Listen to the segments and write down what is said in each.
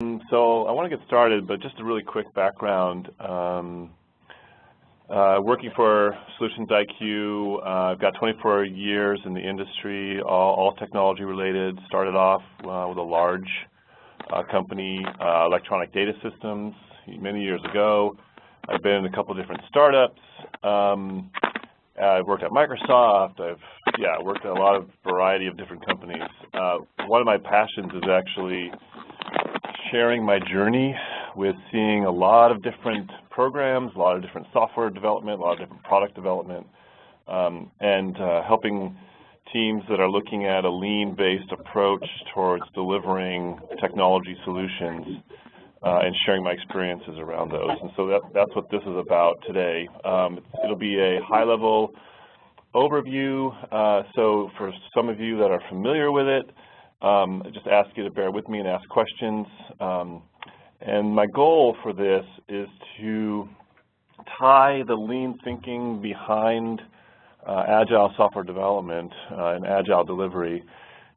So I want to get started, but just a really quick background. Working for SolutionsIQ, I've got 24 years in the industry, all technology related. Started off with a large company, Electronic Data Systems, many years ago. I've been in a couple different startups. I've worked at Microsoft. I've worked at a lot of variety of different companies. One of my passions is actually sharing my journey with seeing a lot of different programs, a lot of different software development, a lot of different product development, and helping teams that are looking at a lean-based approach towards delivering technology solutions and sharing my experiences around those. And so that's what this is about today. It'll be a high-level overview, so for some of you that are familiar with it, I just ask you to bear with me and ask questions. And my goal for this is to tie the lean thinking behind Agile software development and Agile delivery,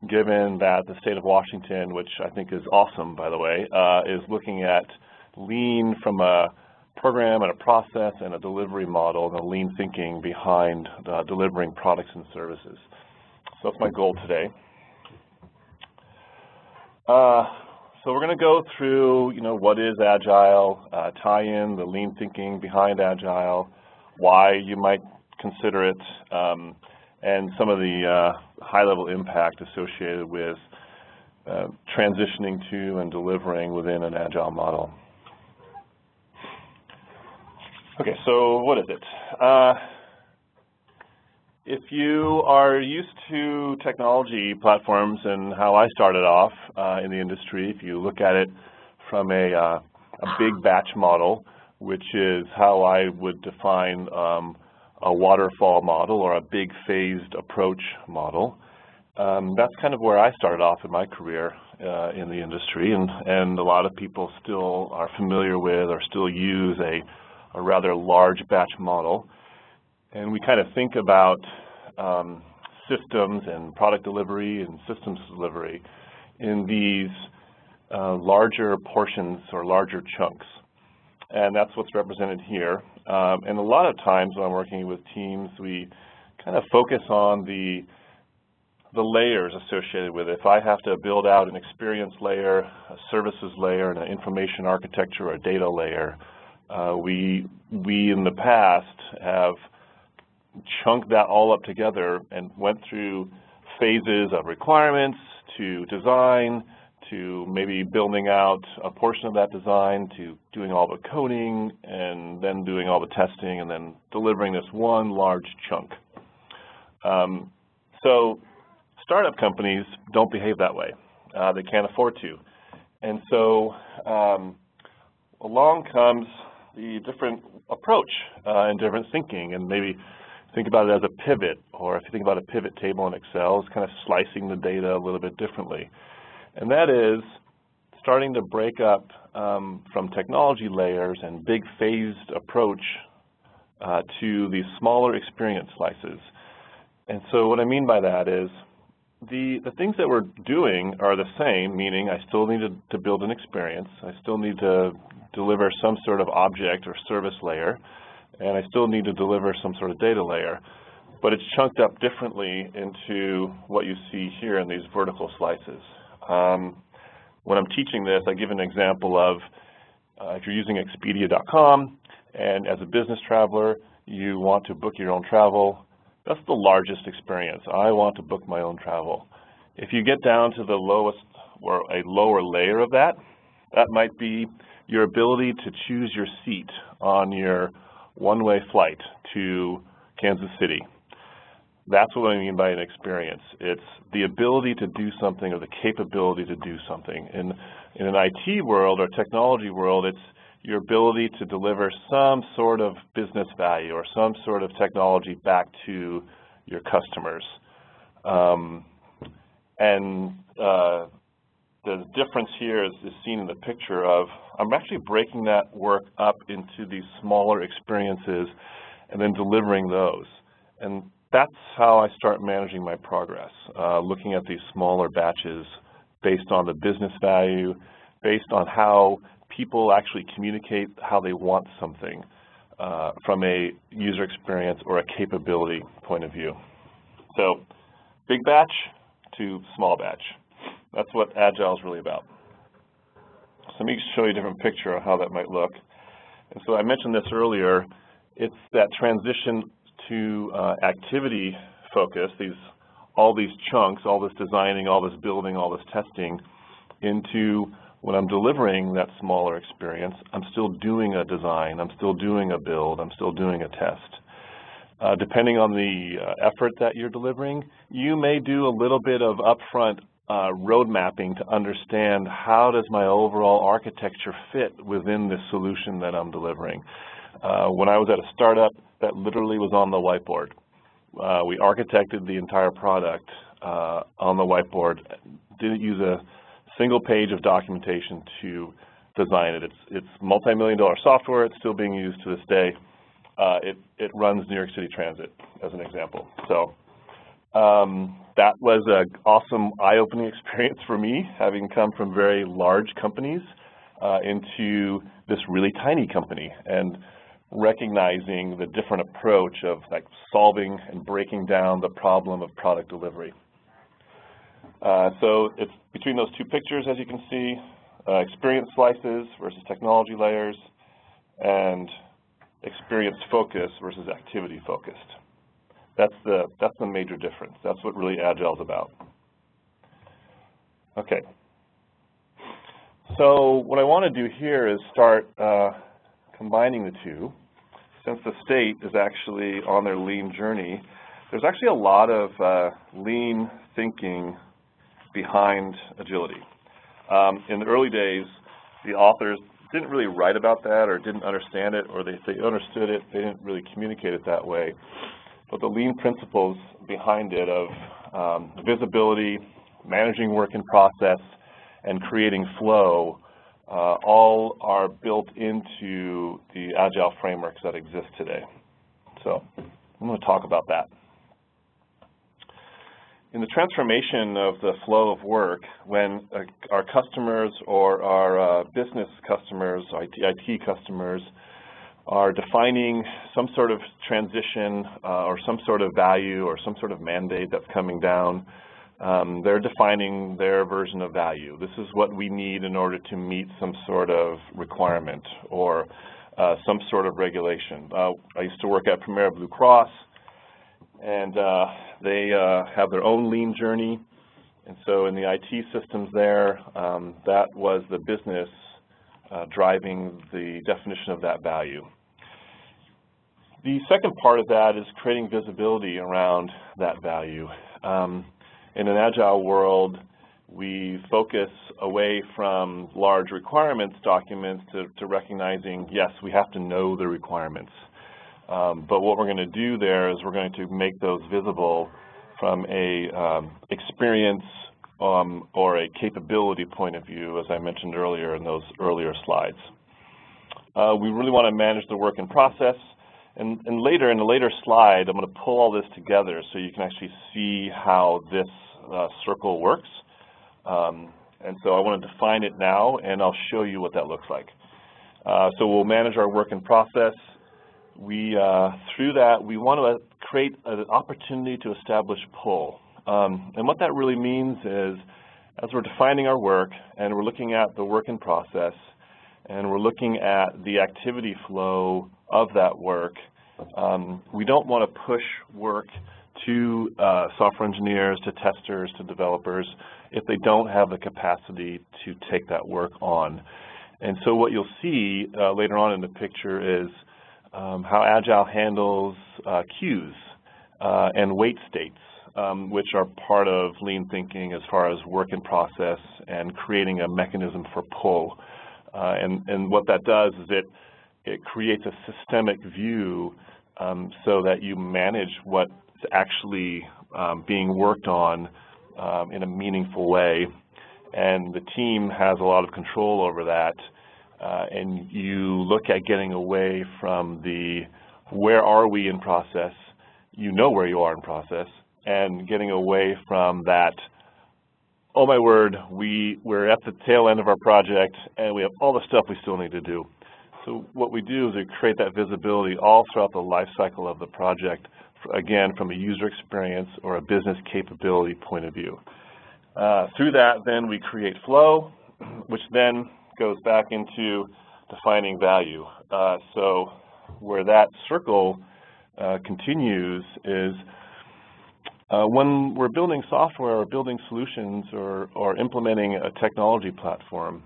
given that the state of Washington, which I think is awesome, by the way, is looking at lean from a program and a process and a delivery model, and the lean thinking behind delivering products and services. So that's my goal today. So we're going to go through, what is Agile, tie in the lean thinking behind Agile, why you might consider it, and some of the high-level impact associated with transitioning to and delivering within an Agile model. Okay, so what is it? If you are used to technology platforms and how I started off in the industry, if you look at it from a big batch model, which is how I would define a waterfall model or a big phased approach model, that's kind of where I started off in my career in the industry, and a lot of people still are familiar with or still use a rather large batch model. And we kind of think about systems and product delivery and systems delivery in these larger portions or larger chunks. And that's what's represented here. And a lot of times when I'm working with teams, we kind of focus on the layers associated with it. If I have to build out an experience layer, a services layer, and an information architecture or a data layer, we in the past have chunked that all up together and went through phases of requirements to design, to maybe building out a portion of that design, to doing all the coding, and then doing all the testing, and then delivering this one large chunk. So startup companies don't behave that way. They can't afford to. And so along comes the different approach and different thinking, and maybe think about it as a pivot, or if you think about a pivot table in Excel, it's kind of slicing the data a little bit differently. And that is starting to break up from technology layers and big phased approach to these smaller experience slices. And so what I mean by that is the things that we're doing are the same, meaning I still need to build an experience, I still need to deliver some sort of object or service layer, and I still need to deliver some sort of data layer, but it's chunked up differently into what you see here in these vertical slices. When I'm teaching this, I give an example of if you're using Expedia.com, and as a business traveler, you want to book your own travel, that's the largest experience. I want to book my own travel. If you get down to the lowest or a lower layer of that, that might be your ability to choose your seat on your one-way flight to Kansas City. That's what I mean by an experience. It's the ability to do something or the capability to do something. In an IT world or technology world, it's your ability to deliver some sort of business value or some sort of technology back to your customers. The difference here is seen in the picture of I'm actually breaking that work up into these smaller experiences and then delivering those. And that's how I start managing my progress, looking at these smaller batches based on the business value, based on how people actually communicate how they want something from a user experience or a capability point of view. So big batch to small batch. That's what Agile is really about. So let me show you a different picture of how that might look. And so I mentioned this earlier. It's that transition to activity focus, all these chunks, all this designing, all this building, all this testing, into when I'm delivering that smaller experience, I'm still doing a design, I'm still doing a build, I'm still doing a test. Depending on the effort that you're delivering, you may do a little bit of upfront road mapping to understand how does my overall architecture fit within the solution that I'm delivering. When I was at a startup, that literally was on the whiteboard. We architected the entire product on the whiteboard, didn't use a single page of documentation to design it. It's multi-million-dollar software. It's still being used to this day. It runs New York City Transit, as an example. So that was an awesome eye-opening experience for me, having come from very large companies into this really tiny company, and recognizing the different approach of like solving and breaking down the problem of product delivery. So it's between those two pictures, as you can see, experience slices versus technology layers, and experience focus versus activity focused. That's the major difference. That's what really Agile is about. Okay. So what I want to do here is start combining the two. Since the state is actually on their lean journey, there's actually a lot of lean thinking behind agility. In the early days, the authors didn't really write about that or didn't understand it, or if they understood it, they didn't really communicate it that way. But the lean principles behind it of visibility, managing work in process, and creating flow all are built into the Agile frameworks that exist today. So I'm going to talk about that. In the transformation of the flow of work, when our customers or our business customers, IT customers, are defining some sort of transition or some sort of value or some sort of mandate that's coming down, they're defining their version of value. This is what we need in order to meet some sort of requirement or some sort of regulation. I used to work at Premier Blue Cross, and they have their own lean journey. And so in the IT systems there, that was the business driving the definition of that value. The second part of that is creating visibility around that value. In an Agile world, we focus away from large requirements documents to recognizing, yes, we have to know the requirements. But what we're going to do there is we're going to make those visible from a experience or a capability point of view, as I mentioned earlier in those earlier slides. We really want to manage the work in process. And later, in a later slide, I'm going to pull all this together so you can actually see how this circle works. And so I want to define it now, and I'll show you what that looks like. So we'll manage our work in process. Through that, we want to create an opportunity to establish pull. And what that really means is, as we're defining our work, and we're looking at the work in process, and we're looking at the activity flow of that work, we don't want to push work to software engineers, to testers, to developers, if they don't have the capacity to take that work on. And so what you'll see later on in the picture is how Agile handles queues and wait states, which are part of lean thinking as far as work in process and creating a mechanism for pull. And what that does is it creates a systemic view so that you manage what's actually being worked on in a meaningful way. And the team has a lot of control over that. And you look at getting away from the where are we in process, you know where you are in process, and getting away from that oh my word, we're at the tail end of our project and we have all the stuff we still need to do. So what we do is we create that visibility all throughout the life cycle of the project, again, from a user experience or a business capability point of view. Through that, then we create flow, which then goes back into defining value. So where that circle continues is when we're building software or building solutions or implementing a technology platform,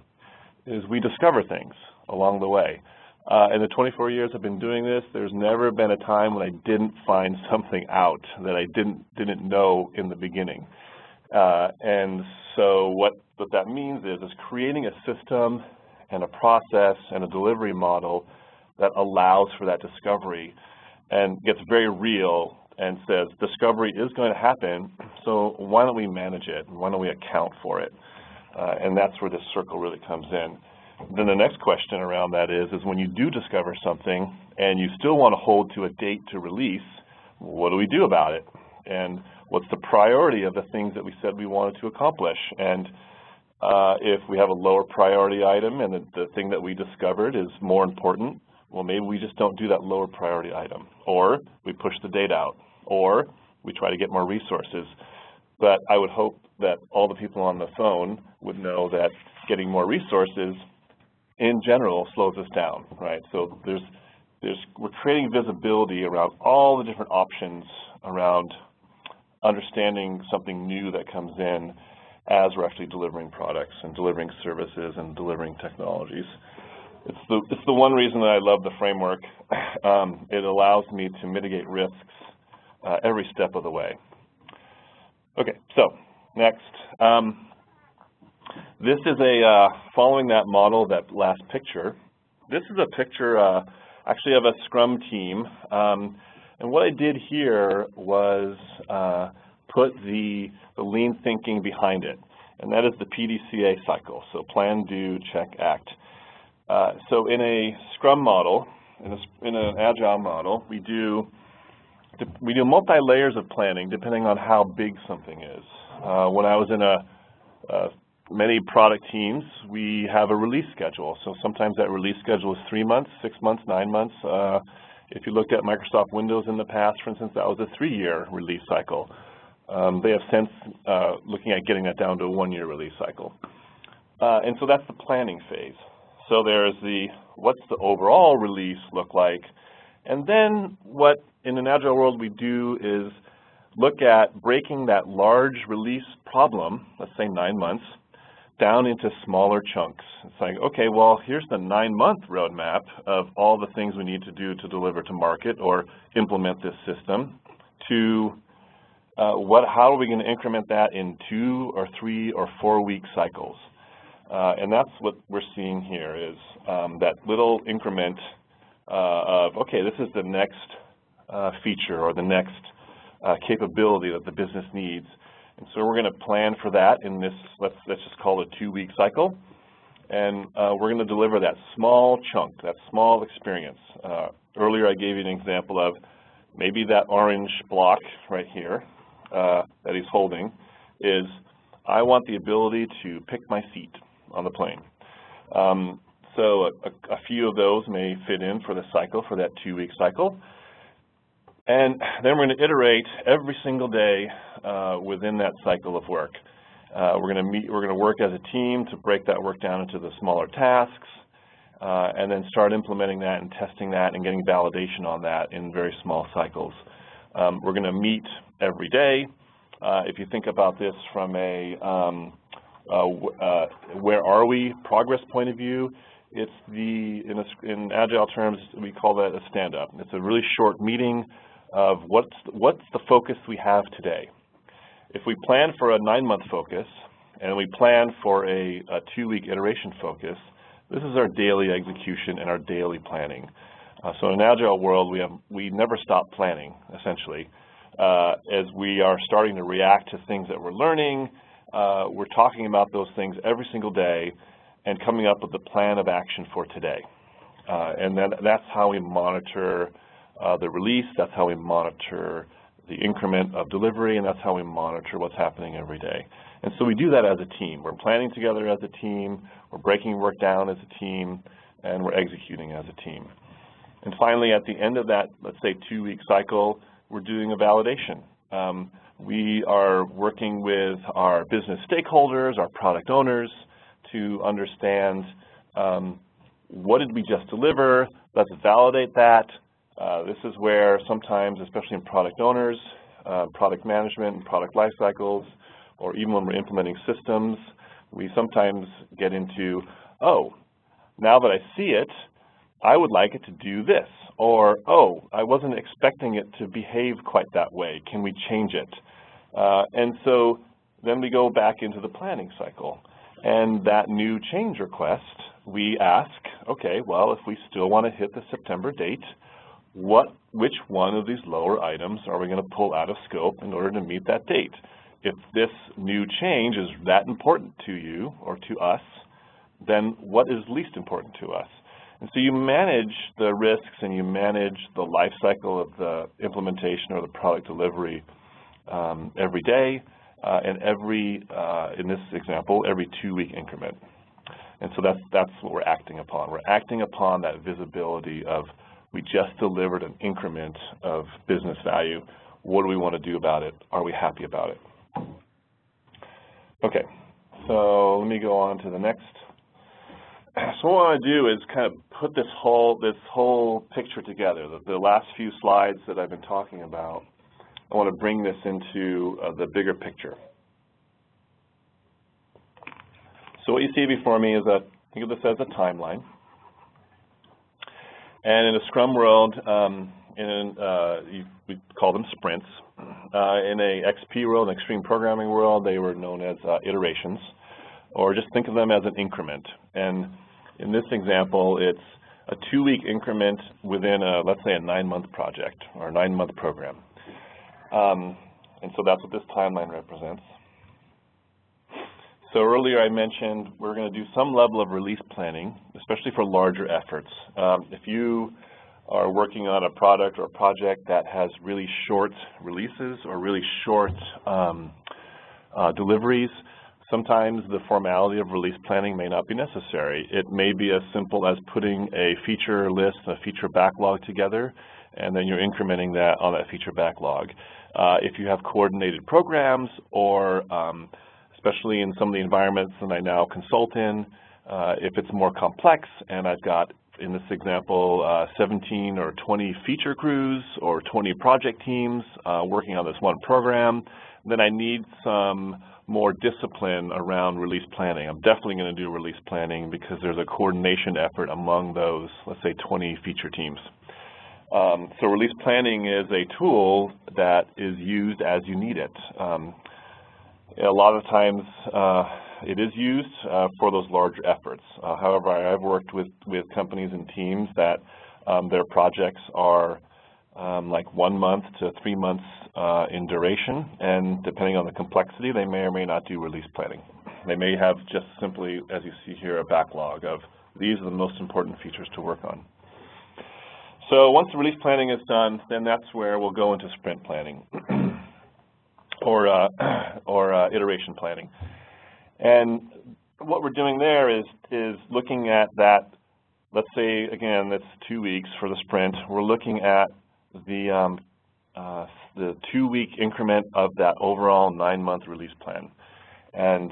is we discover things along the way. In the 24 years I've been doing this, there's never been a time when I didn't find something out that I didn't know in the beginning. And so what that means is creating a system and a process and a delivery model that allows for that discovery and gets very real and says discovery is going to happen, so why don't we manage it? Why don't we account for it? And that's where this circle really comes in. Then the next question around that is when you do discover something and you still want to hold to a date to release, what do we do about it? And what's the priority of the things that we said we wanted to accomplish? And if we have a lower priority item and the thing that we discovered is more important, well, maybe we just don't do that lower priority item, or we push the date out, or we try to get more resources. But I would hope that all the people on the phone would know that getting more resources in general slows us down, right? So we're creating visibility around all the different options around understanding something new that comes in as we're actually delivering products and delivering services and delivering technologies. It's the one reason that I love the framework. It allows me to mitigate risks every step of the way. Okay, so next. This is following that model, that last picture. This is a picture actually of a Scrum team. And what I did here was put the lean thinking behind it. And that is the PDCA cycle, so plan, do, check, act. So in a Scrum model, in an Agile model, we do multi-layers of planning depending on how big something is. When I was in many product teams, we have a release schedule. So sometimes that release schedule is 3 months, 6 months, 9 months. If you looked at Microsoft Windows in the past, for instance, that was a 3-year release cycle. They have since looking at getting that down to a 1-year release cycle. And so that's the planning phase. So there's what's the overall release look like? And then what in an Agile world we do is look at breaking that large release problem, let's say 9 months, down into smaller chunks. It's like, okay, well, here's the 9-month roadmap of all the things we need to do to deliver to market or implement this system to how are we going to increment that in 2 or 3 or 4 week cycles? And that's what we're seeing here is that little increment of, okay, this is the next feature or the next capability that the business needs. And so we're going to plan for that in this, let's just call it a 2-week cycle. And we're going to deliver that small chunk, that small experience. Earlier I gave you an example of maybe that orange block right here that he's holding is I want the ability to pick my seat on the plane. So a few of those may fit in for the cycle, for that 2-week cycle. And then we're going to iterate every single day within that cycle of work. We're going to work as a team to break that work down into the smaller tasks, and then start implementing that and testing that and getting validation on that in very small cycles. We're going to meet every day. If you think about this from a where are we progress point of view, it's in Agile terms we call that a stand-up. It's a really short meeting of what's the focus we have today. If we plan for a 9-month focus and we plan for a 2-week iteration focus, this is our daily execution and our daily planning. So in an Agile world, we never stop planning, essentially. As we are starting to react to things that we're learning, we're talking about those things every single day and coming up with the plan of action for today. And that's how we monitor the release, that's how we monitor the increment of delivery, and that's how we monitor what's happening every day. And so we do that as a team. We're planning together as a team, we're breaking work down as a team, and we're executing as a team. And finally, at the end of that, let's say 2-week cycle, we're doing a validation. We are working with our business stakeholders, our product owners, to understand what did we just deliver. Let's validate that. This is where sometimes, especially in product owners, product management and product life cycles, or even when we're implementing systems, we sometimes get into, oh, now that I see it, I would like it to do this. Or, oh, I wasn't expecting it to behave quite that way. Can we change it? And so then we go back into the planning cycle. And that new change request, we ask, okay, well, if we still want to hit the September date, which one of these lower items are we going to pull out of scope in order to meet that date? If this new change is that important to you or to us, then what is least important to us? And so you manage the risks and you manage the life cycle of the implementation or the product delivery every day and in this example, every 2-week increment. And so that's what we're acting upon. We're acting upon that visibility of we just delivered an increment of business value. What do we want to do about it? Are we happy about it? Okay, so let me go on to the next. So what I want to do is kind of put this whole picture together. The last few slides that I've been talking about, I want to bring this into the bigger picture. So what you see before me is think of this as a timeline. And in a Scrum world, we call them sprints. In a XP world, an extreme programming world, they were known as iterations, or just think of them as an increment. And in this example, it's a 2-week increment within let's say a 9-month project or a 9-month program. And so that's what this timeline represents. So earlier I mentioned we're going to do some level of release planning, especially for larger efforts. If you are working on a product or a project that has really short releases or really short deliveries, sometimes the formality of release planning may not be necessary. It may be as simple as putting a feature list, a feature backlog together, and then you're incrementing that on that feature backlog. If you have coordinated programs or especially in some of the environments that I now consult in, if it's more complex and I've got, in this example, 17 or 20 feature crews or 20 project teams working on this one program, then I need some more discipline around release planning. I'm definitely going to do release planning because there's a coordination effort among those, let's say, 20 feature teams. So release planning is a tool that is used as you need it. A lot of times it is used for those larger efforts. However, I've worked with companies and teams that their projects are like 1 month to 3 months in duration, and depending on the complexity, they may or may not do release planning. They may have just simply, as you see here, a backlog of these are the most important features to work on. So once the release planning is done, then that's where we'll go into sprint planning or iteration planning. And what we're doing there is looking at that, let's say, again, that's 2 weeks for the sprint. We're looking at the 2-week increment of that overall 9-month release plan. And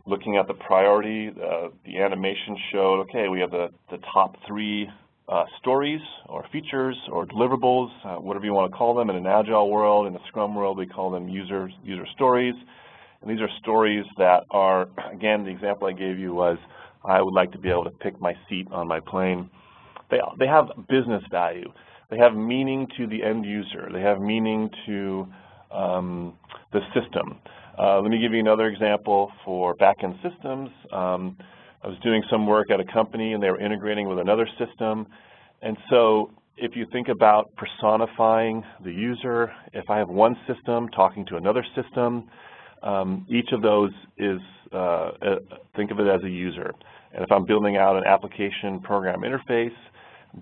looking at the priority, the animation showed, okay, we have the top 3 stories or features or deliverables, whatever you want to call them. In an Agile world, in the Scrum world, we call them user stories. And these are stories that are, again, the example I gave you was I would like to be able to pick my seat on my plane. They have business value. They have meaning to the end user. They have meaning to the system. Let me give you another example for back-end systems. I was doing some work at a company and they were integrating with another system. And so if you think about personifying the user, if I have one system talking to another system, each of those is, think of it as a user. And if I'm building out an application program interface,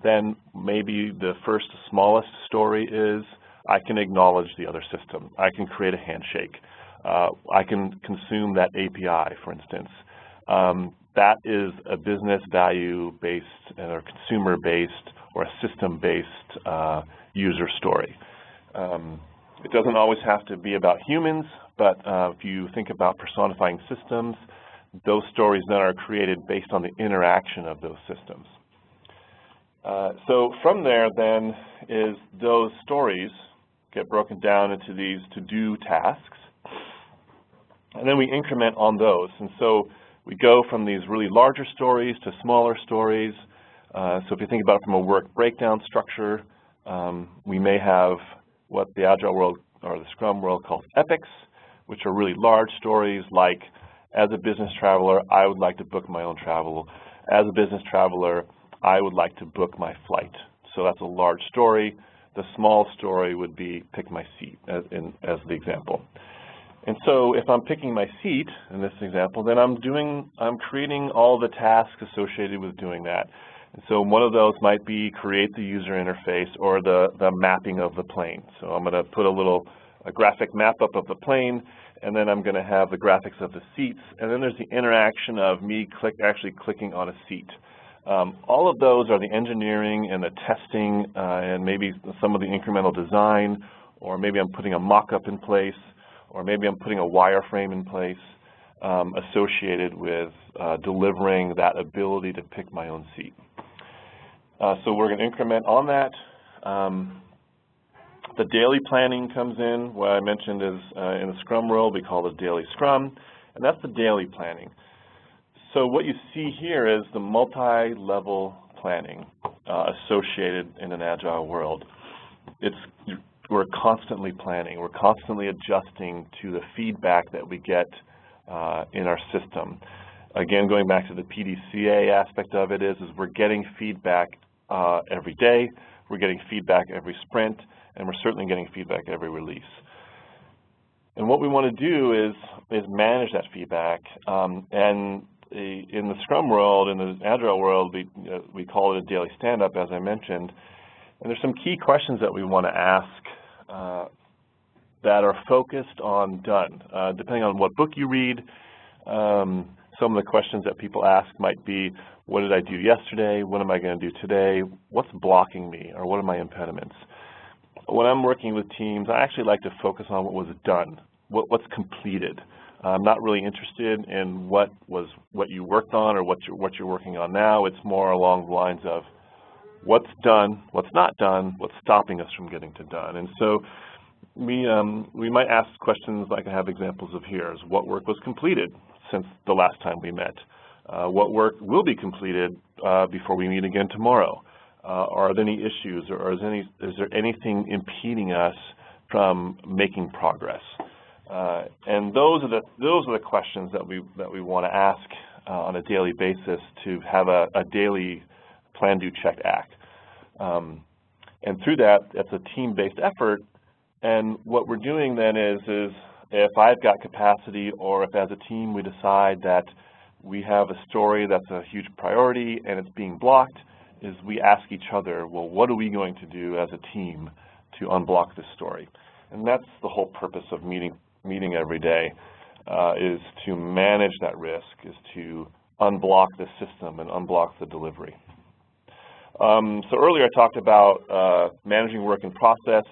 then maybe the first smallest story is I can acknowledge the other system. I can create a handshake. I can consume that API, for instance. That is a business value-based or consumer-based or a system-based user story. It doesn't always have to be about humans, but if you think about personifying systems, those stories then are created based on the interaction of those systems. So from there then is those stories get broken down into these to-do tasks, and then we increment on those. And so we go from these really larger stories to smaller stories. So if you think about it from a work breakdown structure, we may have what the Agile world or the Scrum world calls epics, which are really large stories like, as a business traveler, I would like to book my own travel. As a business traveler, I would like to book my flight. So that's a large story. The small story would be pick my seat as the example. And so if I'm picking my seat in this example, then I'm creating all the tasks associated with doing that. And so one of those might be create the user interface or the mapping of the plane. So I'm going to put a graphic map up of the plane, and then I'm going to have the graphics of the seats, and then there's the interaction of me actually clicking on a seat. All of those are the engineering and the testing and maybe some of the incremental design, or maybe I'm putting a mock-up in place, or maybe I'm putting a wireframe in place associated with delivering that ability to pick my own seat. So we're going to increment on that. The daily planning comes in. What I mentioned is in the Scrum world, we call it daily Scrum, and that's the daily planning. So what you see here is the multi-level planning associated in an Agile world. We're constantly planning. We're constantly adjusting to the feedback that we get in our system. Again, going back to the PDCA aspect of it is we're getting feedback every day, we're getting feedback every sprint, and we're certainly getting feedback every release. And what we want to do is manage that feedback. And in the Scrum world, in the Agile world, we call it a daily stand-up, as I mentioned. And there's some key questions that we want to ask that are focused on done. Depending on what book you read, some of the questions that people ask might be, what did I do yesterday? What am I going to do today? What's blocking me, or what are my impediments? When I'm working with teams, I actually like to focus on what was done, what's completed. I'm not really interested in what you worked on or what you're working on now. It's more along the lines of what's done, what's not done, what's stopping us from getting to done. And so we might ask questions like I have examples of here, is what work was completed since the last time we met? What work will be completed before we meet again tomorrow? Are there any issues, or is there anything impeding us from making progress? And those are the questions that we want to ask on a daily basis to have a daily plan, do, check, act. And through that, it's a team-based effort. And what we're doing then is if I've got capacity, or if as a team we decide that we have a story that's a huge priority and it's being blocked, is we ask each other, well, what are we going to do as a team to unblock this story? And that's the whole purpose of meeting every day, is to manage that risk, is to unblock the system and unblock the delivery. So earlier I talked about managing work in process.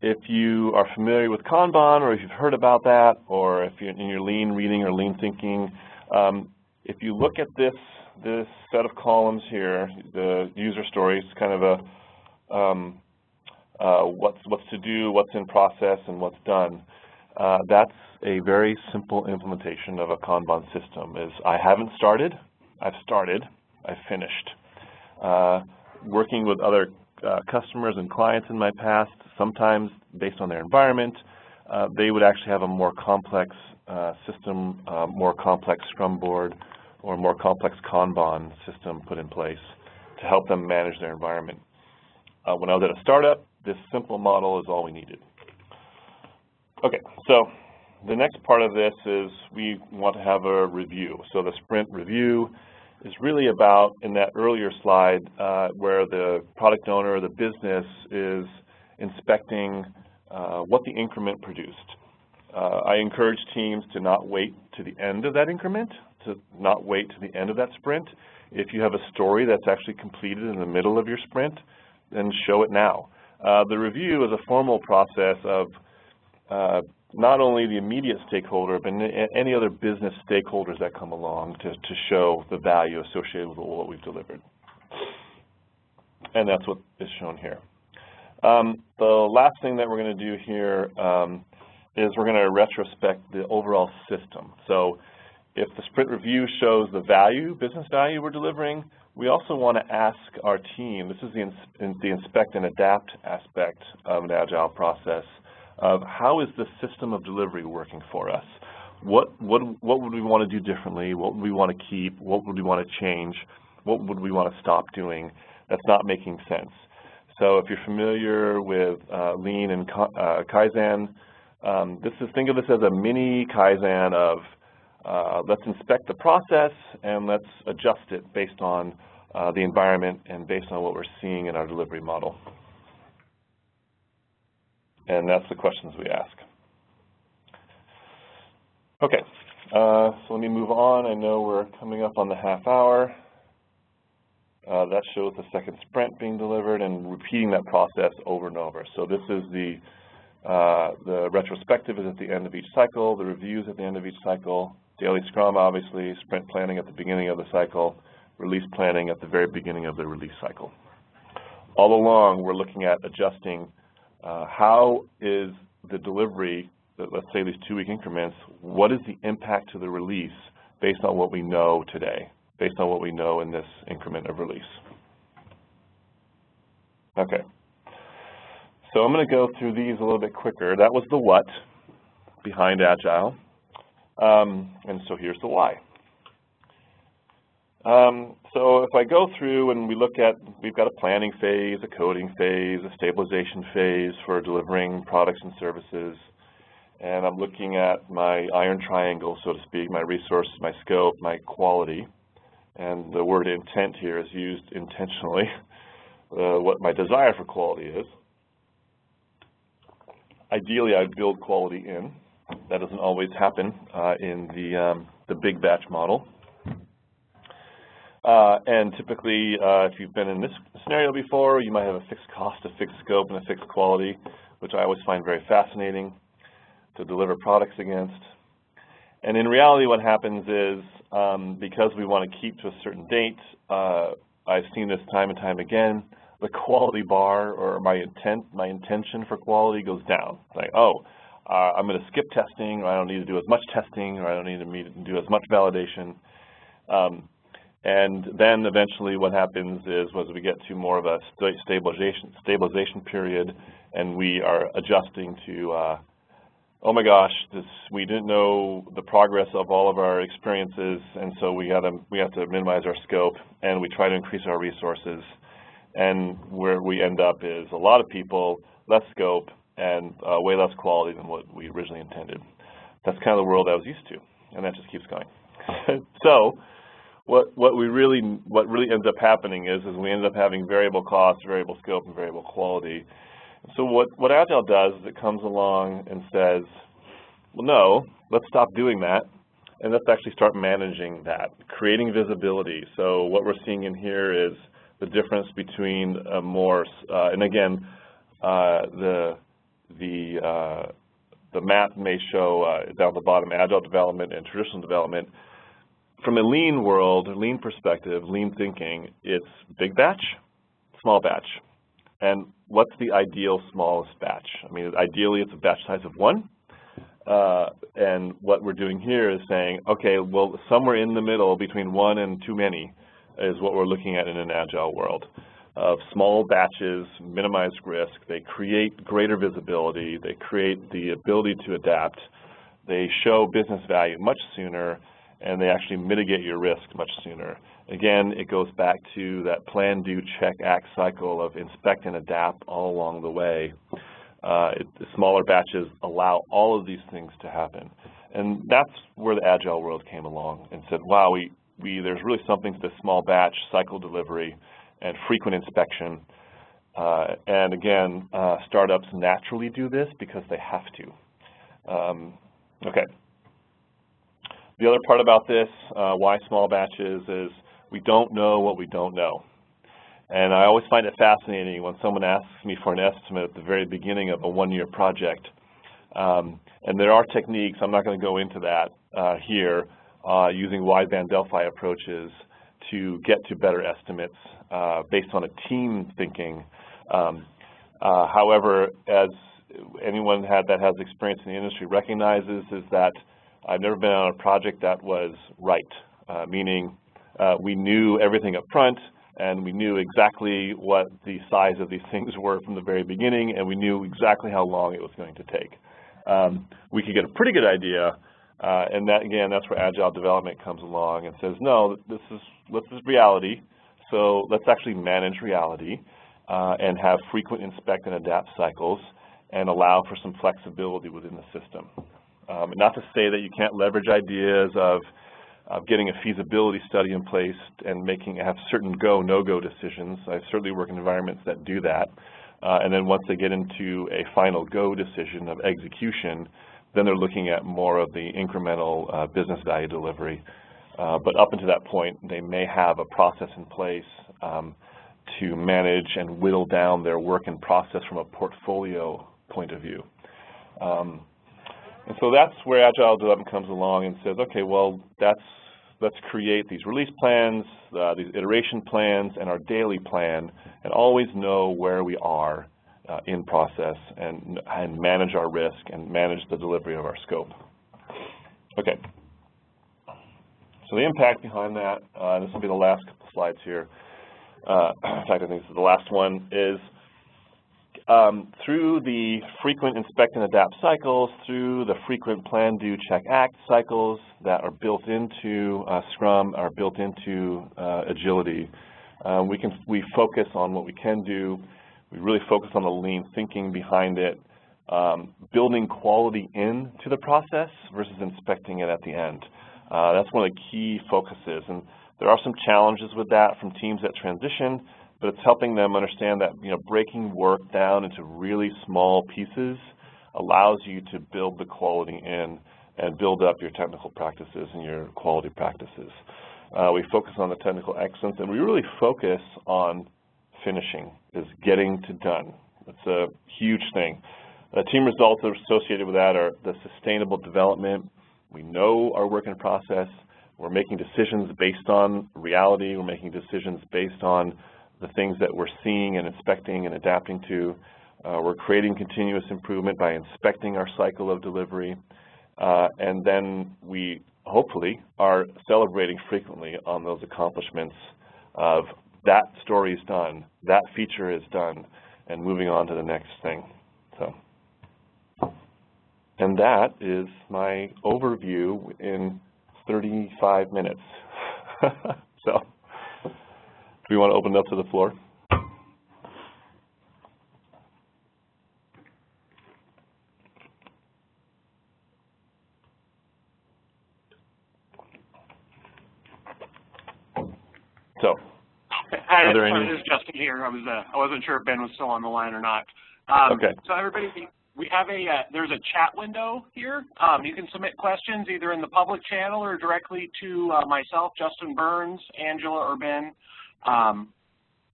If you are familiar with Kanban, or if you've heard about that, or if you're in your lean reading or lean thinking, if you look at this set of columns here, the user stories, kind of a what's to do, what's in process, and what's done. That's a very simple implementation of a Kanban system. Is I haven't started, I've started, I've finished. Working with other customers and clients in my past, sometimes based on their environment, they would actually have a more complex system, more complex Scrum board, or more complex Kanban system put in place to help them manage their environment. When I was at a startup, this simple model is all we needed. Okay, so the next part of this is we want to have a review. So the sprint review is really about, in that earlier slide, where the product owner or the business is inspecting what the increment produced. I encourage teams to not wait to the end of that increment, to not wait to the end of that sprint. If you have a story that's actually completed in the middle of your sprint, then show it now. The review is a formal process of not only the immediate stakeholder, but any other business stakeholders that come along to show the value associated with what we've delivered. And that's what is shown here. The last thing that we're going to do here is we're going to retrospect the overall system. So if the sprint review shows the value, business value we're delivering, we also want to ask our team, this is the inspect and adapt aspect of an Agile process, of how is the system of delivery working for us? What would we want to do differently? What would we want to keep? What would we want to change? What would we want to stop doing that's not making sense? So if you're familiar with Lean and Kaizen, think of this as a mini Kaizen of let's inspect the process and let's adjust it based on the environment and based on what we're seeing in our delivery model. And that's the questions we ask. Okay, so let me move on. I know we're coming up on the half hour. That shows the second sprint being delivered and repeating that process over and over. So this is the retrospective is at the end of each cycle, the reviews at the end of each cycle, daily scrum obviously, sprint planning at the beginning of the cycle, release planning at the very beginning of the release cycle. All along we're looking at adjusting how is the delivery, let's say these 2-week increments, what is the impact to the release based on what we know today, based on what we know in this increment of release. Okay, so I'm going to go through these a little bit quicker. That was the what behind Agile, and so here's the why. So if I go through and we look at, we've got a planning phase, a coding phase, a stabilization phase for delivering products and services, and I'm looking at my iron triangle, so to speak, my resource, my scope, my quality, and the word intent here is used intentionally, what my desire for quality is. Ideally, I build quality in. That doesn't always happen in the big batch model. And typically, if you've been in this scenario before, you might have a fixed cost, a fixed scope, and a fixed quality, which I always find very fascinating to deliver products against. And in reality, what happens is, because we want to keep to a certain date, I've seen this time and time again, the quality bar or my intention for quality goes down. It's like, oh, I'm going to skip testing, or I don't need to do as much testing, or I don't need to do as much validation. And then eventually what happens is, as we get to more of a stabilization period, and we are adjusting to, oh my gosh, we didn't know the progress of all of our experiences, and so we have to minimize our scope, and we try to increase our resources. And where we end up is a lot of people, less scope, and way less quality than what we originally intended. That's kind of the world I was used to, and that just keeps going. So what really ends up happening is we end up having variable cost, variable scope, and variable quality. So what Agile does is it comes along and says, well, no, let's stop doing that, and let's actually start managing that, creating visibility. So what we're seeing in here is the difference between and again, the map may show down the bottom Agile development and traditional development. From a lean world, lean perspective, lean thinking, it's big batch, small batch. And what's the ideal smallest batch? I mean, ideally it's a batch size of 1. And what we're doing here is saying, okay, well, somewhere in the middle between 1 and too many is what we're looking at in an Agile world. Of small batches, minimized risk, they create greater visibility, they create the ability to adapt, they show business value much sooner, and they actually mitigate your risk much sooner. Again, it goes back to that plan, do, check, act cycle of inspect and adapt all along the way. The smaller batches allow all of these things to happen. And that's where the Agile world came along and said, wow, there's really something to this small batch, cycle delivery, and frequent inspection. And again, startups naturally do this because they have to. Okay. The other part about this, why small batches, is we don't know what we don't know. And I always find it fascinating when someone asks me for an estimate at the very beginning of a one-year project. And there are techniques, I'm not going to go into that here, using wideband Delphi approaches to get to better estimates based on a team thinking. However, as anyone that has experience in the industry recognizes, is that I've never been on a project that was right, meaning we knew everything up front, and we knew exactly what the size of these things were from the very beginning, and we knew exactly how long it was going to take. We could get a pretty good idea, and that, again, that's where Agile development comes along and says, no, this is reality, so let's actually manage reality and have frequent inspect and adapt cycles and allow for some flexibility within the system. Not to say that you can't leverage ideas of getting a feasibility study in place and have certain go, no-go decisions. I certainly work in environments that do that. And then once they get into a final go decision of execution, then they're looking at more of the incremental business value delivery. But up until that point, they may have a process in place to manage and whittle down their work in process from a portfolio point of view. And so that's where Agile development comes along and says, okay, well, let's create these release plans, these iteration plans, and our daily plan, and always know where we are in process and manage our risk and manage the delivery of our scope. Okay. So the impact behind that, this will be the last couple slides here. In fact, I think this is the last one, is through the frequent inspect and adapt cycles, through the frequent plan, do, check, act cycles that are built into Scrum, are built into Agility, we focus on what we can do. We really focus on the lean thinking behind it, building quality into the process versus inspecting it at the end. That's one of the key focuses, and there are some challenges with that from teams that transition, but it's helping them understand that, you know, breaking work down into really small pieces allows you to build the quality in and build up your technical practices and your quality practices. We focus on the technical excellence, and we really focus on finishing, is getting to done. It's a huge thing. The team results associated with that are the sustainable development. We know our work in process. We're making decisions based on reality. We're making decisions based on the things that we're seeing and inspecting and adapting to. We're creating continuous improvement by inspecting our cycle of delivery. And then we hopefully are celebrating frequently on those accomplishments of that story is done, that feature is done, and moving on to the next thing. So, and that is my overview in 35 minutes. So, do we want to open it up to the floor? So, hi, this is Justin here. I wasn't sure if Ben was still on the line or not. Okay. So everybody, we have there's a chat window here. You can submit questions either in the public channel or directly to myself, Justin Burns, Angela, or Ben,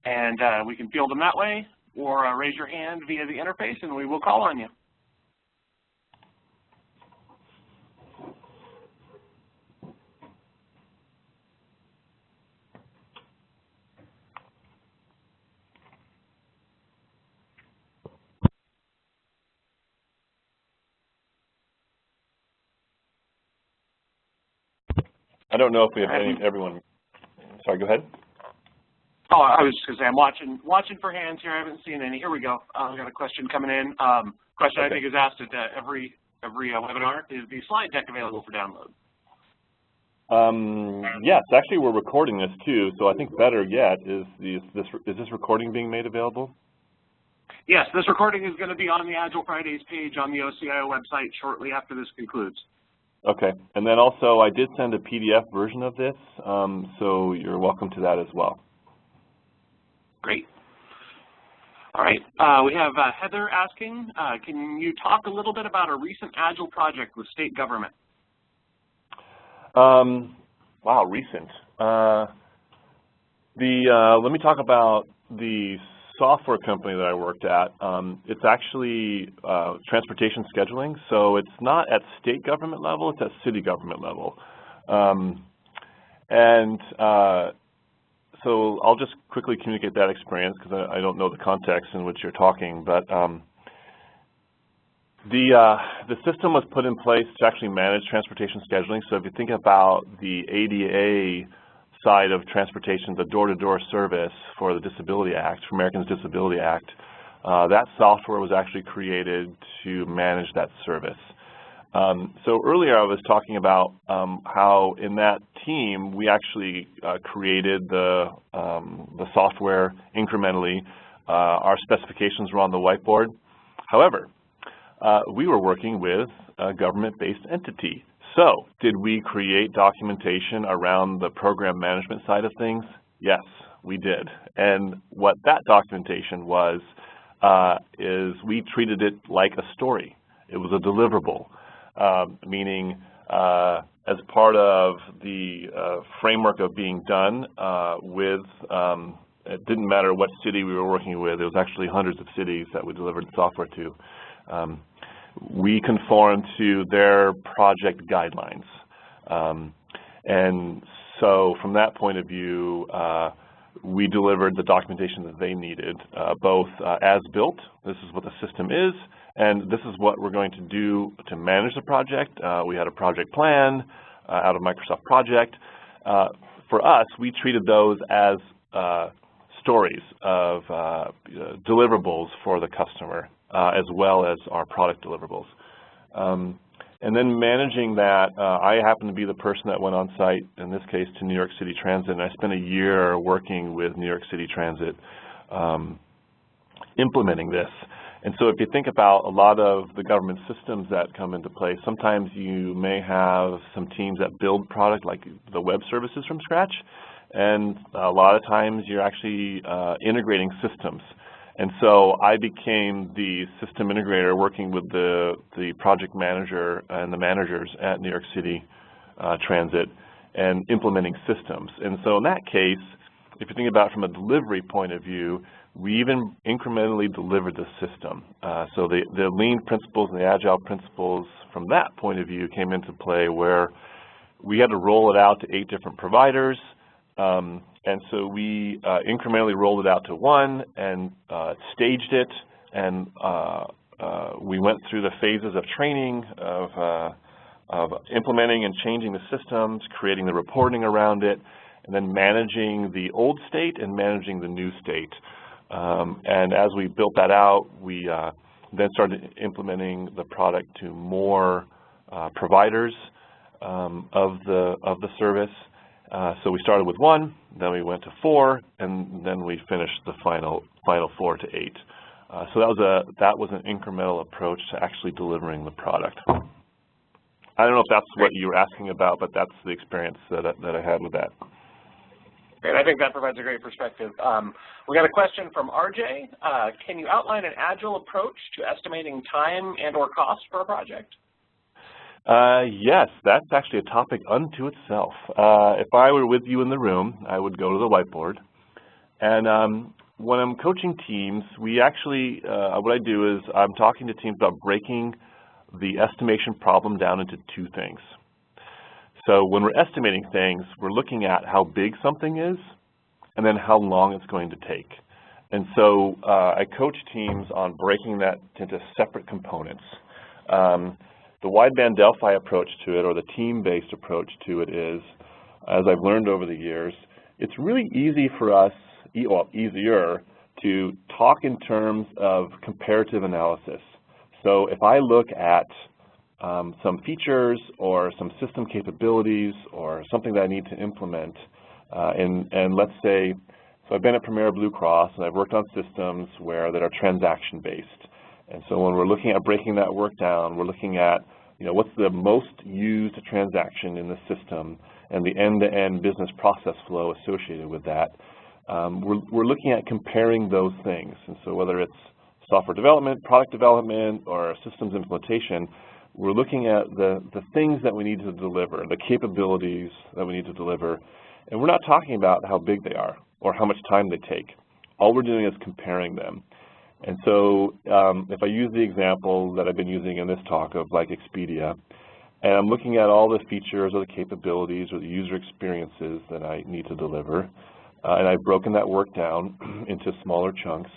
and we can field them that way, or raise your hand via the interface, and we will call on you. I don't know if we have everyone. Sorry, go ahead. Oh, I was just going to say, I'm watching for hands here. I haven't seen any. Here we go. We've got a question coming in. Question okay. I think is asked at every webinar. Is the slide deck available for download? Yes, actually we're recording this too, so I think better yet is this recording being made available? Yes, this recording is going to be on the Agile Fridays page on the OCIO website shortly after this concludes. Okay, and then also I did send a PDF version of this, so you're welcome to that as well. Great. All right, we have Heather asking, can you talk a little bit about a recent Agile project with state government? Wow, recent. Let me talk about the software company that I worked at. It's actually transportation scheduling, so it's not at state government level, it's at city government level. So I'll just quickly communicate that experience because I don't know the context in which you're talking, but the system was put in place to actually manage transportation scheduling. So if you think about the ADA side of transportation, the door-to-door service for the Disability Act, for Americans Disability Act, that software was actually created to manage that service. So earlier I was talking about how in that team we actually created the software incrementally. Our specifications were on the whiteboard. However, we were working with a government-based entity. So did we create documentation around the program management side of things? Yes, we did. And what that documentation was is we treated it like a story. It was a deliverable. Meaning as part of the framework of being done it didn't matter what city we were working with, it was actually hundreds of cities that we delivered software to. We conformed to their project guidelines. And so from that point of view, we delivered the documentation that they needed, both as built, this is what the system is, and this is what we're going to do to manage the project. We had a project plan out of Microsoft Project. For us, we treated those as stories of deliverables for the customer, as well as our product deliverables. And then managing that, I happen to be the person that went on site, in this case to New York City Transit, and I spent a year working with New York City Transit implementing this. And so if you think about a lot of the government systems that come into play, sometimes you may have some teams that build product like the web services from scratch, and a lot of times you're actually integrating systems. And so I became the system integrator working with the project manager and the managers at New York City Transit and implementing systems. And so in that case, if you think about it from a delivery point of view, we even incrementally delivered the system. So the lean principles and the agile principles from that point of view came into play where we had to roll it out to 8 different providers. And so we incrementally rolled it out to 1 and staged it, and we went through the phases of training, of implementing and changing the systems, creating the reporting around it, and then managing the old state and managing the new state. And as we built that out, we then started implementing the product to more providers of the service. So we started with 1, then we went to 4, and then we finished the final 4 to 8. So that was an incremental approach to actually delivering the product. I don't know if that's what you were asking about, but that's the experience that I had with that. Great. I think that provides a great perspective. We got a question from RJ. Can you outline an agile approach to estimating time and/or cost for a project? Yes, that's actually a topic unto itself. If I were with you in the room, I would go to the whiteboard. And when I'm coaching teams, we actually, what I do is I'm talking to teams about breaking the estimation problem down into 2 things. So when we're estimating things, we're looking at how big something is and then how long it's going to take. And so I coach teams on breaking that into separate components. The wideband Delphi approach to it, or the team-based approach to it is, as I've learned over the years, it's really easy for us, well, easier, to talk in terms of comparative analysis. So if I look at some features or some system capabilities or something that I need to implement, and let's say, so I've been at Premier Blue Cross and I've worked on systems that are transaction-based. And so when we're looking at breaking that work down, we're looking at, what's the most used transaction in the system and the end-to-end business process flow associated with that. we're looking at comparing those things. And so whether it's software development, product development, or systems implementation, we're looking at the things that we need to deliver, the capabilities that we need to deliver. And we're not talking about how big they are or how much time they take. All we're doing is comparing them. And so if I use the example that I've been using in this talk of like Expedia, and I'm looking at all the features or the capabilities or the user experiences that I need to deliver, and I've broken that work down into smaller chunks,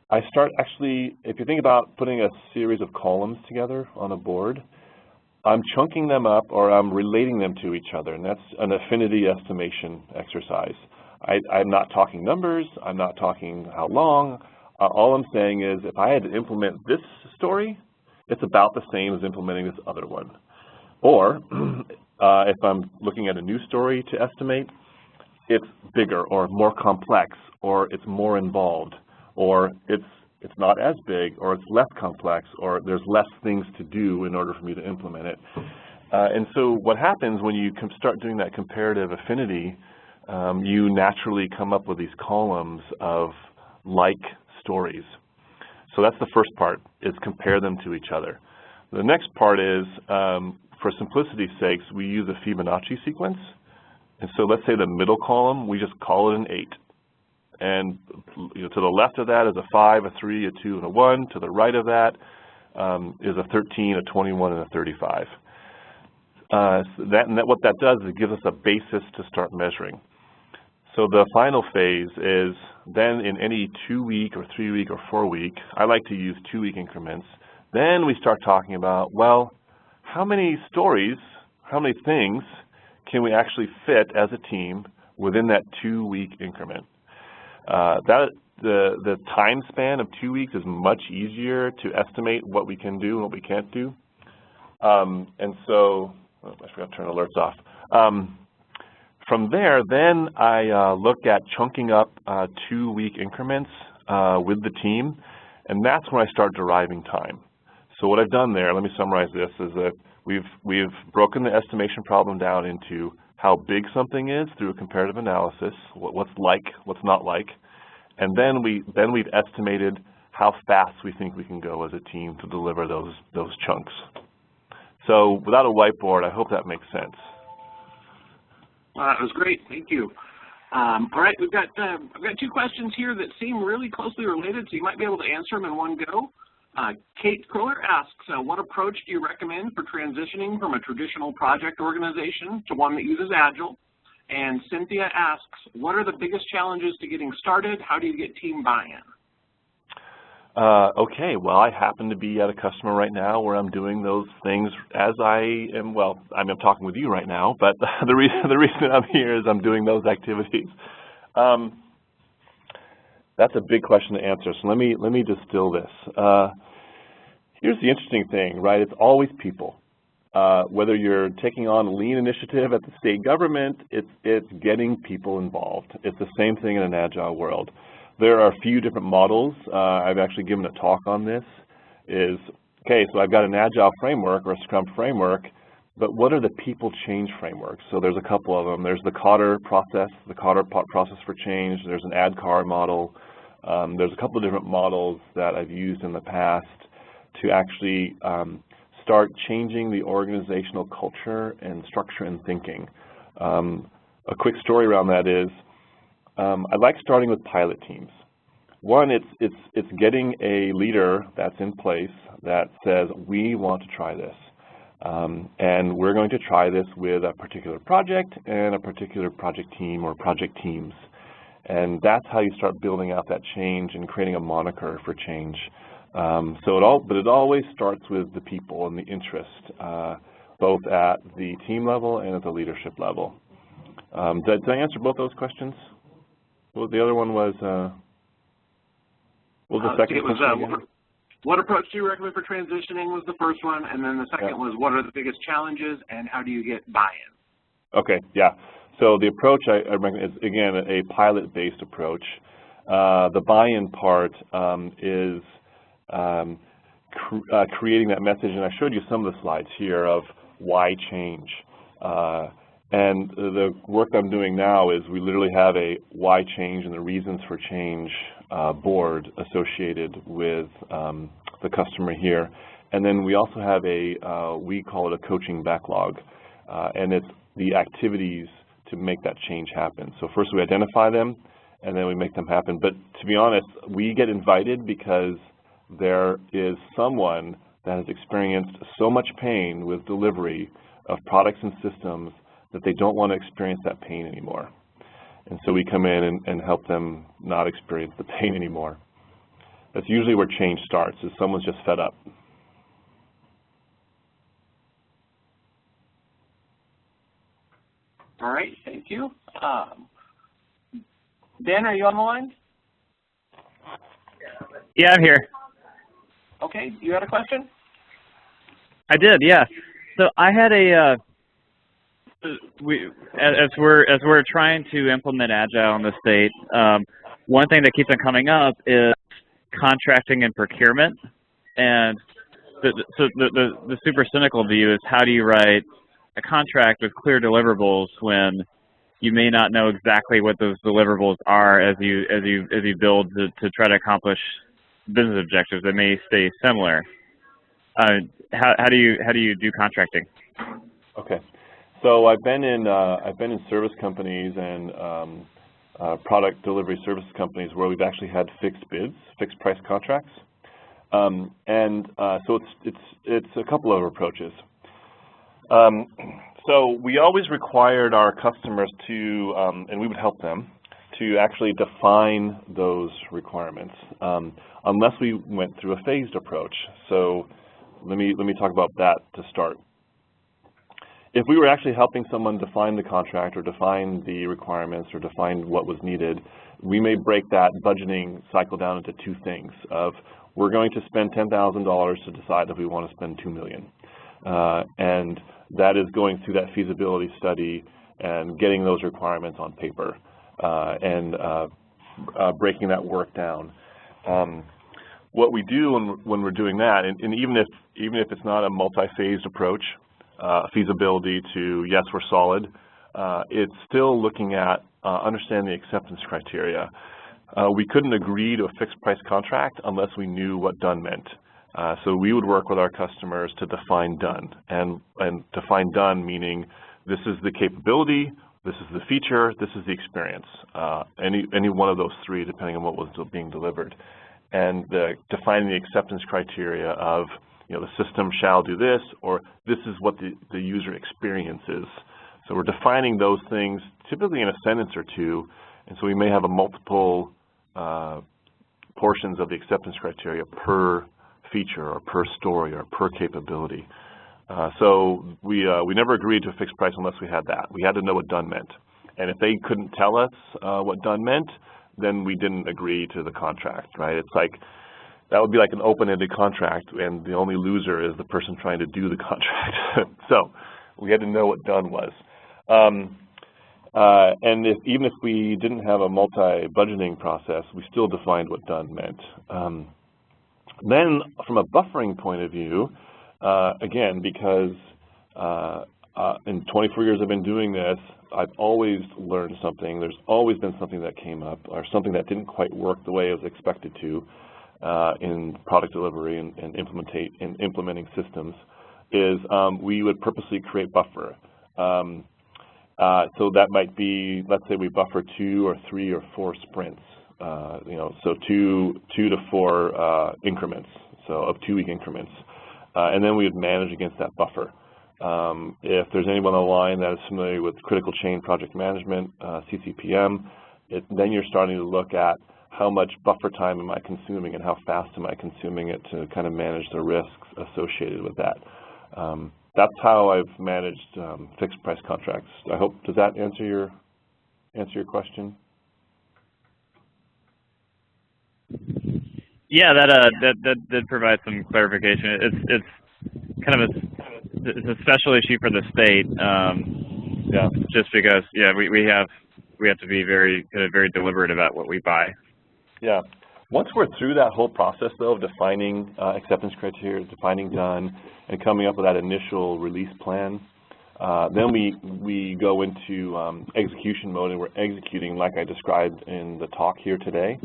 I start actually, if you think about putting a series of columns together on a board, I'm chunking them up or I'm relating them to each other, and that's an affinity estimation exercise. I'm not talking numbers, I'm not talking how long. All I'm saying is if I had to implement this story, it's about the same as implementing this other one. Or if I'm looking at a new story to estimate, it's bigger or more complex, or it's more involved, or it's not as big, or it's less complex, or there's less things to do in order for me to implement it. And so what happens when you start doing that comparative affinity, you naturally come up with these columns of like stories. So that's the first part, is compare them to each other. The next part is, for simplicity's sakes, we use a Fibonacci sequence. And so let's say the middle column, we just call it an 8. And to the left of that is a 5, a 3, a 2, and a 1. To the right of that is a 13, a 21, and a 35. What that does is it gives us a basis to start measuring. So the final phase is then in any 2-week or 3-week or 4-week, I like to use 2-week increments. Then we start talking about, well, how many stories, how many things can we actually fit as a team within that 2-week increment? The time span of 2 weeks is much easier to estimate what we can do and what we can't do. And so, I forgot to turn alerts off. From there, then I look at chunking up 2-week increments with the team, and that's when I start deriving time. So what I've done there, let me summarize this, is that we've broken the estimation problem down into how big something is through a comparative analysis, what's like, what's not like, and then we've estimated how fast we think we can go as a team to deliver those chunks. So without a whiteboard, I hope that makes sense. That was great, thank you. All right, I've got 2 questions here that seem really closely related, so you might be able to answer them in one go. Kate Kroller asks, what approach do you recommend for transitioning from a traditional project organization to one that uses Agile? And Cynthia asks, what are the biggest challenges to getting started? How do you get team buy-in? Okay, well, I happen to be at a customer right now where I'm doing those things as I am, well, I'm talking with you right now, but the reason I'm here is I'm doing those activities. That's a big question to answer, so let me distill this. Here's the interesting thing, right? It's always people. Whether you're taking on a lean initiative at the state government, it's getting people involved. It's the same thing in an Agile world. There are a few different models. I've actually given a talk on this. Okay, so I've got an Agile framework or a Scrum framework, but what are the people change frameworks? So there's a couple of them. There's the Cotter process, the Cotter process for change. There's an ADKAR model. There's a couple of different models that I've used in the past to actually start changing the organizational culture and structure and thinking. A quick story around that is I like starting with pilot teams. One, it's getting a leader that's in place that says, we want to try this. And we're going to try this with a particular project and a particular project team or project teams. And that's how you start building out that change and creating a moniker for change. But it always starts with the people and the interest, both at the team level and at the leadership level. Did I answer both those questions? Well, the other one was, what was the second question? What approach do you recommend for transitioning was the first one, and then the second was what are the biggest challenges and how do you get buy-in? Okay, yeah. So the approach I recommend is, again, a pilot-based approach. The buy-in part is creating that message, and I showed you some of the slides here of why change. And the work I'm doing now is we literally have a why change and the reasons for change board associated with the customer here. And then we also have we call it a coaching backlog, and it's the activities to make that change happen. So first we identify them, and then we make them happen. But to be honest, we get invited because there is someone that has experienced so much pain with delivery of products and systems that they don't want to experience that pain anymore. And so we come in and help them not experience the pain anymore. That's usually where change starts, is someone's just fed up. All right, thank you. Ben, are you on the line? Yeah, I'm here. Okay, you had a question? I did, yeah. So I had as we're trying to implement Agile in the state, one thing that keeps on coming up is contracting and procurement. And the super cynical view is, how do you write a contract with clear deliverables when you may not know exactly what those deliverables are as you build to try to accomplish business objectives that may stay similar? How do you do contracting? Okay, so I've been in service companies and product delivery service companies where we've actually had fixed bids, fixed price contracts, so it's a couple of approaches. So we always required our customers to, and we would help them to actually define those requirements, unless we went through a phased approach. So let me talk about that to start. If we were actually helping someone define the contract or define the requirements or define what was needed, we may break that budgeting cycle down into two things of, we're going to spend $10,000 to decide if we want to spend $2 million. And that is going through that feasibility study and getting those requirements on paper and breaking that work down. What we do when we're doing that, and even if it's not a multi-phased approach, feasibility to yes, we're solid, it's still looking at understanding the acceptance criteria. We couldn't agree to a fixed price contract unless we knew what done meant. So we would work with our customers to define done, and define done meaning this is the capability, this is the feature, this is the experience. Any one of those three, depending on what was being delivered. And defining the acceptance criteria of, the system shall do this, or this is what the user experience is. So we're defining those things typically in a sentence or two, and so we may have a multiple portions of the acceptance criteria per feature or per story or per capability. So we never agreed to a fixed price unless we had that. We had to know what done meant. And if they couldn't tell us what done meant, then we didn't agree to the contract, right? It's like, that would be like an open-ended contract, and the only loser is the person trying to do the contract. So we had to know what done was. And even if we didn't have a multi-budgeting process, we still defined what done meant. Then from a buffering point of view, again, because in 24 years I've been doing this, I've always learned something. There's always been something that came up or something that didn't quite work the way it was expected to in product delivery and implementing systems, is we would purposely create buffer. So that might be, let's say we buffer 2 or 3 or 4 sprints, so 2 to 4 increments, so of 2-week increments. And then we would manage against that buffer. If there's anyone on the line that is familiar with critical chain project management, CCPM, then you're starting to look at how much buffer time am I consuming and how fast am I consuming it to kind of manage the risks associated with that. That's how I've managed fixed price contracts. I hope, does that answer your question? Yeah, that provides some clarification. It's kind of it's a special issue for the state, yeah. Just because we have to be very deliberate about what we buy. Yeah. Once we're through that whole process, though, of defining acceptance criteria, defining done, and coming up with that initial release plan, Then we go into execution mode, and we're executing like I described in the talk here today.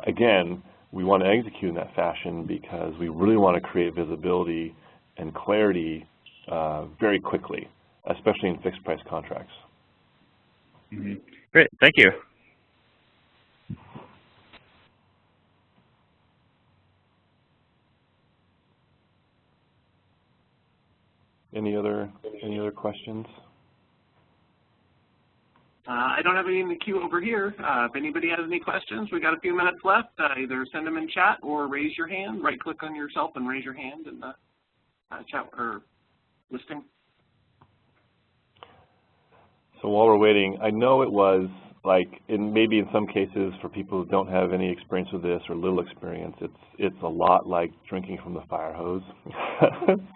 Again, we want to execute in that fashion because we really want to create visibility and clarity very quickly, especially in fixed price contracts. Mm-hmm. Great, thank you. Any other questions? I don't have any in the queue over here. If anybody has any questions, we got a few minutes left. Either send them in chat or raise your hand. Right-click on yourself and raise your hand in the chat or listing. So while we're waiting, I know it was like, maybe in some cases for people who don't have any experience with this or little experience, it's a lot like drinking from the fire hose.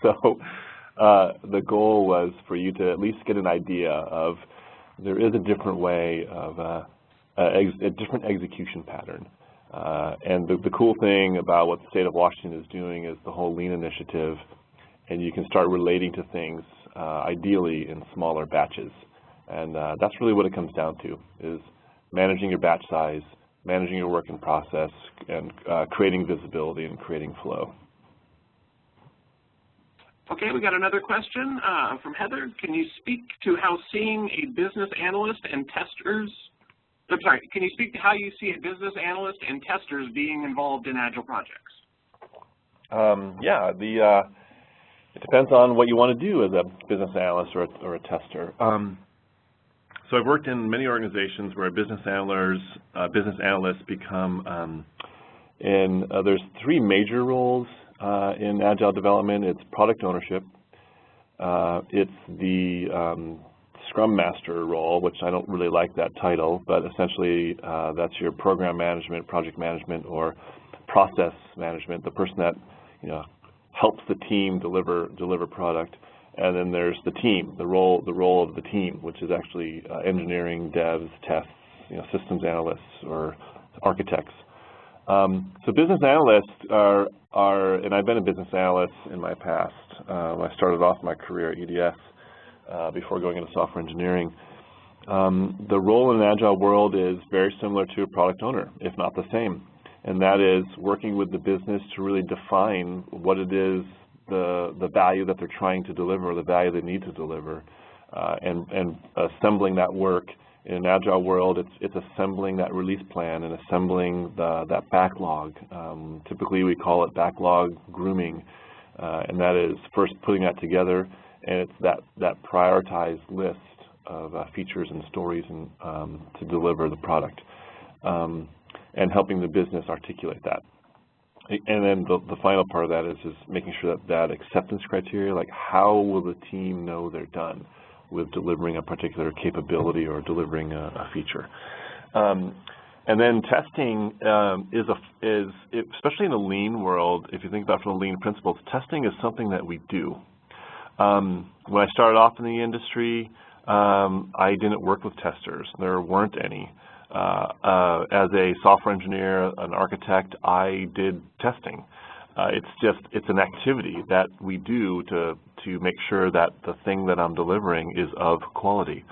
So the goal was for you to at least get an idea of there is a different way of a different execution pattern. And the cool thing about what the state of Washington is doing is the whole Lean initiative, and you can start relating to things ideally in smaller batches. And that's really what it comes down to, is managing your batch size, managing your work in process, and creating visibility and creating flow. Okay, we got another question from Heather. Can you speak to how seeing a business analyst and testers, can you speak to how you see a business analyst and testers being involved in Agile projects? Yeah, it depends on what you want to do as a business analyst or a tester. So I've worked in many organizations where business analysts become, there's three major roles in Agile development. It's product ownership, it's the Scrum Master role, which I don't really like that title, but essentially that's your program management, project management, or process management, the person that helps the team deliver product. And then there's the team, the role of the team, which is actually engineering, devs, tests, systems analysts, or architects. So business analysts are, and I've been a business analyst in my past. I started off my career at EDS before going into software engineering. The role in an Agile world is very similar to a product owner, if not the same. And that is working with the business to really define what it is, the value that they're trying to deliver, or the value they need to deliver, and assembling that work. In an Agile world, it's assembling that release plan and assembling that backlog. Typically, we call it backlog grooming, and that is first putting that together, and it's that prioritized list of features and stories and to deliver the product, and helping the business articulate that. And then the final part of that is making sure that acceptance criteria, like how will the team know they're done with delivering a particular capability or delivering a feature. And then testing is especially in the Lean world, if you think about it from the Lean principles, testing is something that we do. When I started off in the industry, I didn't work with testers. There weren't any. As a software engineer, an architect, I did testing. It's an activity that we do to make sure that the thing that I'm delivering is of quality.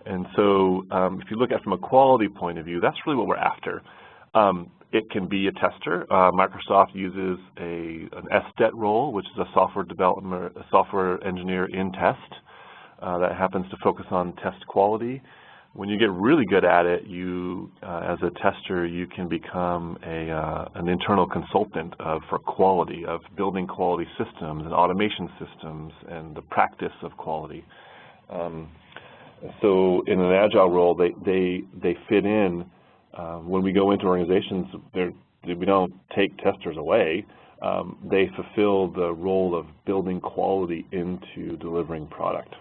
And so if you look at it from a quality point of view, that's really what we're after. It can be a tester. Microsoft uses an SDET role, which is a software engineer in test that happens to focus on test quality. When you get really good at it, as a tester, you can become an internal consultant for quality, of building quality systems and automation systems and the practice of quality. So in an Agile role, they fit in. When we go into organizations, we don't take testers away. They fulfill the role of building quality into delivering product.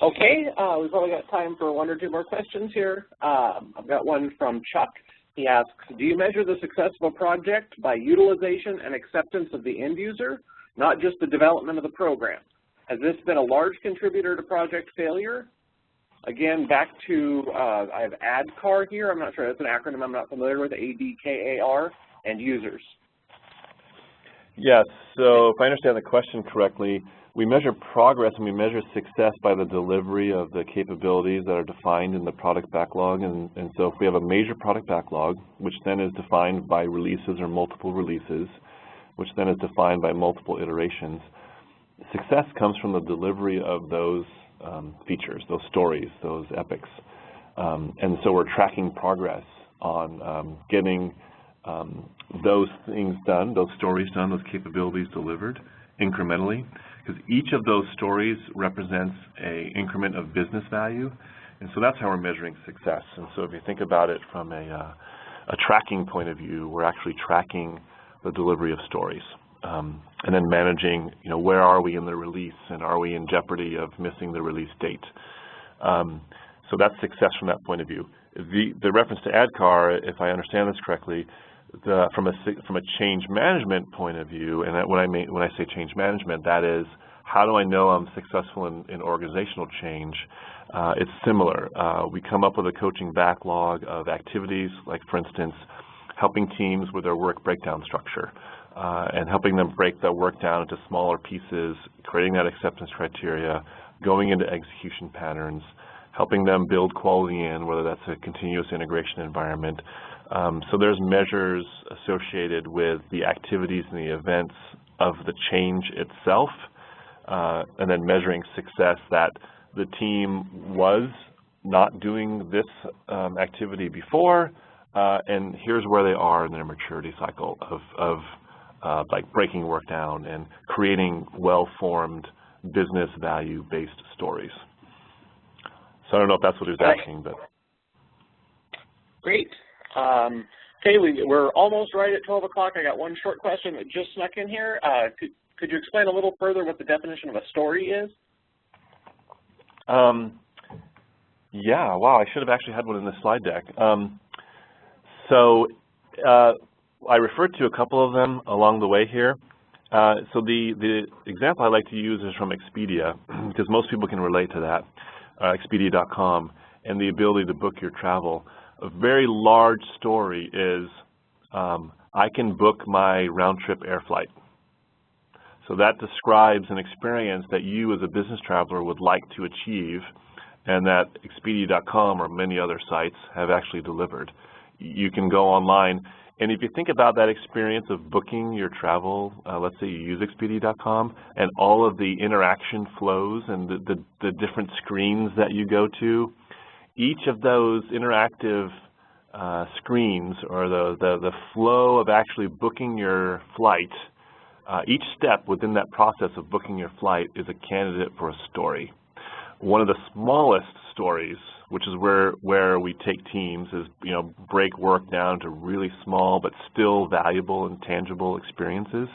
Okay, we've probably got time for one or two more questions here. I've got one from Chuck. He asks, do you measure the success of a project by utilization and acceptance of the end user, not just the development of the program? Has this been a large contributor to project failure? Again, back to, I have ADKAR here. I'm not sure, that's an acronym I'm not familiar with, ADKAR, and users. Yes, so if I understand the question correctly, we measure progress and we measure success by the delivery of the capabilities that are defined in the product backlog. And so if we have a major product backlog, which then is defined by releases or multiple releases, which then is defined by multiple iterations, success comes from the delivery of those features, those stories, those epics. And so we're tracking progress on getting those things done, those stories done, those capabilities delivered incrementally, because each of those stories represents an increment of business value, and so that's how we're measuring success. And so if you think about it from a tracking point of view, we're actually tracking the delivery of stories, and then managing, where are we in the release, and are we in jeopardy of missing the release date? So that's success from that point of view. The reference to ADKAR, if I understand this correctly, from a change management point of view, and when I say change management, that is, how do I know I'm successful in organizational change? It's similar. We come up with a coaching backlog of activities, like for instance, helping teams with their work breakdown structure, and helping them break that work down into smaller pieces, creating that acceptance criteria, going into execution patterns, helping them build quality in, whether that's a continuous integration environment. So there's measures associated with the activities and the events of the change itself, and then measuring success that the team was not doing this activity before, and here's where they are in their maturity cycle of like breaking work down and creating well-formed business value-based stories. So I don't know if that's what he was asking, but. Great. Okay, we're almost right at 12 o'clock. I got one short question that just snuck in here. Could you explain a little further what the definition of a story is? Yeah, wow, I should have actually had one in the slide deck. I referred to a couple of them along the way here. So the example I like to use is from Expedia, because most people can relate to that, Expedia.com, and the ability to book your travel. A very large story is, I can book my round-trip air flight. So that describes an experience that you as a business traveler would like to achieve, and that Expedia.com or many other sites have actually delivered. You can go online, and if you think about that experience of booking your travel, let's say you use Expedia.com, and all of the interaction flows and the different screens that you go to, each of those interactive screens, or the flow of actually booking your flight, each step within that process of booking your flight is a candidate for a story. One of the smallest stories, which is where we take teams, is break work down to really small but still valuable and tangible experiences,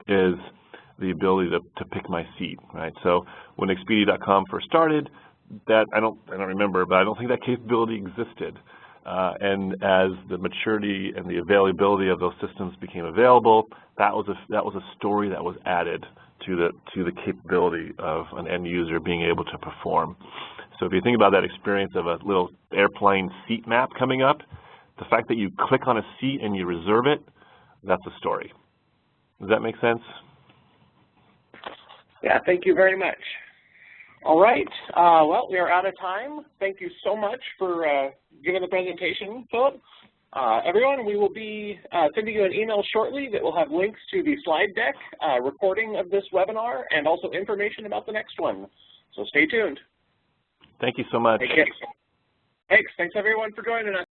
is the ability to pick my seat, right? So when Expedia.com first started, that I don't remember, but I don't think that capability existed. And as the maturity and the availability of those systems became available, that was a story that was added to the capability of an end user being able to perform. So if you think about that experience of a little airplane seat map coming up, the fact that you click on a seat and you reserve it, that's a story. Does that make sense? Yeah, thank you very much. All right, well, we are out of time. Thank you so much for giving the presentation, Philip. Everyone, we will be sending you an email shortly that will have links to the slide deck, recording of this webinar, and also information about the next one. So stay tuned. Thank you so much. Thanks everyone for joining us.